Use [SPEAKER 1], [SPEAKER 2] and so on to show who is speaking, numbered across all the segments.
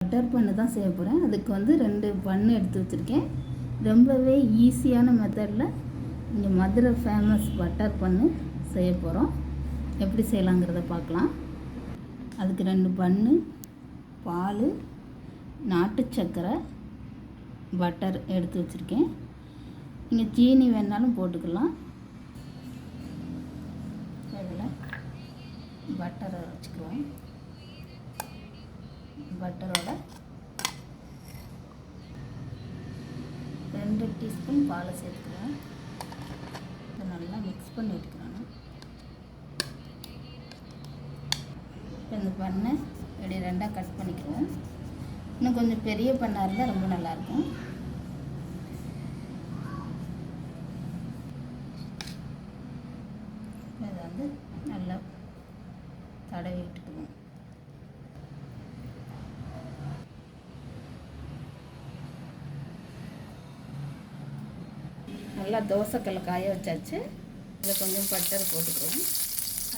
[SPEAKER 1] Butter பண்ணு தான் செய்ய போகிறேன். அதுக்கு வந்து 2 பண்ணு எடுத்து வச்சுருக்கேன். ரொம்பவே ஈஸியான மெத்தடில் இங்கே மதுரை ஃபேமஸ் பட்டர் பண்ணு செய்ய போகிறோம். எப்படி செய்யலாங்கிறத பார்க்கலாம். அதுக்கு 2 பண்ணு, பால், நாட்டு சர்க்கரை, பட்டர் எடுத்து வச்சுருக்கேன். நீங்கள் சீனி வேணாலும் போட்டுக்கலாம். இதில் பட்டரை வச்சுக்குவோம். பட்டரோட 2 டீஸ்பூன் பாலை சேர்த்துக்கிறேன். இதை நல்லா மிக்ஸ் பண்ணி எடுத்துக்கிறேன். இப்போ இந்த பண்ணை இப்படி 2ஆக கட் பண்ணிக்கிறோம். இன்னும் கொஞ்சம் பெரிய பண்ணாக இருந்தால் ரொம்ப நல்லாயிருக்கும். இதை வந்து நல்லா தடவி விட்டுக்குவோம். நல்லா தோசைக்கல்லை காய வச்சாச்சு. இதில் கொஞ்சம் பட்டர் போட்டுக்கிறோம்.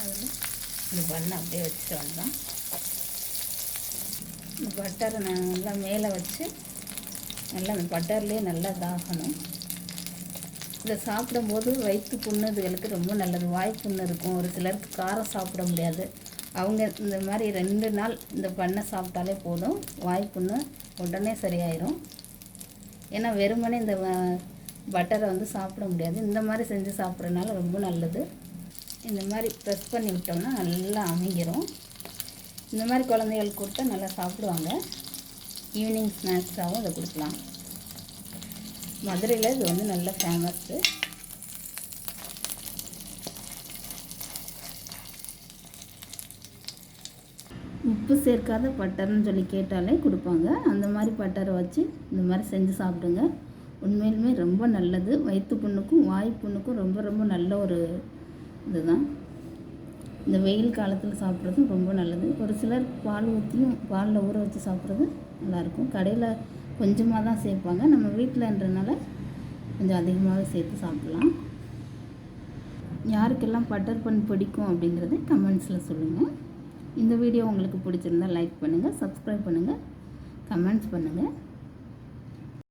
[SPEAKER 1] அதில் இந்த பண்ணை அப்படியே வச்சுட்டு வந்தோம். இந்த பட்டரை நான் நல்லா மேலே வச்சு நல்லா அந்த பட்டர்லேயே நல்லா இதாகணும். இதை சாப்பிடும்போது வயிற்று புண்ணுகளுக்கு ரொம்ப நல்லது. வாய் புண்ணு இருக்கும், ஒரு சிலருக்கு காரம் சாப்பிட முடியாது. அவங்க இந்த மாதிரி 2 நாள் இந்த பண்ணை சாப்பிட்டாலே போதும், வாய் புண்ணு உடனே சரியாயிடும். ஏன்னா வெறுமனே இந்த பட்டரை வந்து சாப்பிட முடியாது. இந்த மாதிரி செஞ்சு சாப்பிட்றதுனால ரொம்ப நல்லது. இந்த மாதிரி ப்ரெஸ் பண்ணி விட்டோம்னா நல்லா அமைங்கிரும். இந்த மாதிரி குழந்தைகளுக்கு கொடுத்தா நல்லா சாப்பிடுவாங்க. ஈவினிங் ஸ்நாக்ஸாகவும் இதை கொடுக்கலாம். மதுரையில் இது வந்து நல்ல ஃபேமஸ்ஸு. உப்பு சேர்க்காத பட்டர்னு சொல்லி கேட்டாலே கொடுப்பாங்க. அந்த மாதிரி பட்டரை வச்சு இந்த மாதிரி செஞ்சு சாப்பிடுங்க. உண்மையிலுமே ரொம்ப நல்லது. வயிற்று புண்ணுக்கும் வாய் புண்ணுக்கும் ரொம்ப ரொம்ப நல்ல ஒரு இதுதான். இந்த வெயில் காலத்தில் சாப்பிட்றதும் ரொம்ப நல்லது. ஒரு சிலர் பால் ஊற்றியும் பாலில் ஊற வச்சு சாப்பிட்றது நல்லாயிருக்கும். கடையில் கொஞ்சமாக தான் சேர்ப்பாங்க. நம்ம வீட்டில்ன்றனால கொஞ்சம் அதிகமாகவே சேர்த்து சாப்பிட்லாம். யாருக்கெல்லாம் பட்டர் பண்ணு பிடிக்கும் அப்படிங்கிறத கமெண்ட்ஸில் சொல்லுங்கள். இந்த வீடியோ உங்களுக்கு பிடிச்சிருந்தால் லைக் பண்ணுங்கள், சப்ஸ்கிரைப் பண்ணுங்கள், கமெண்ட்ஸ் பண்ணுங்கள்.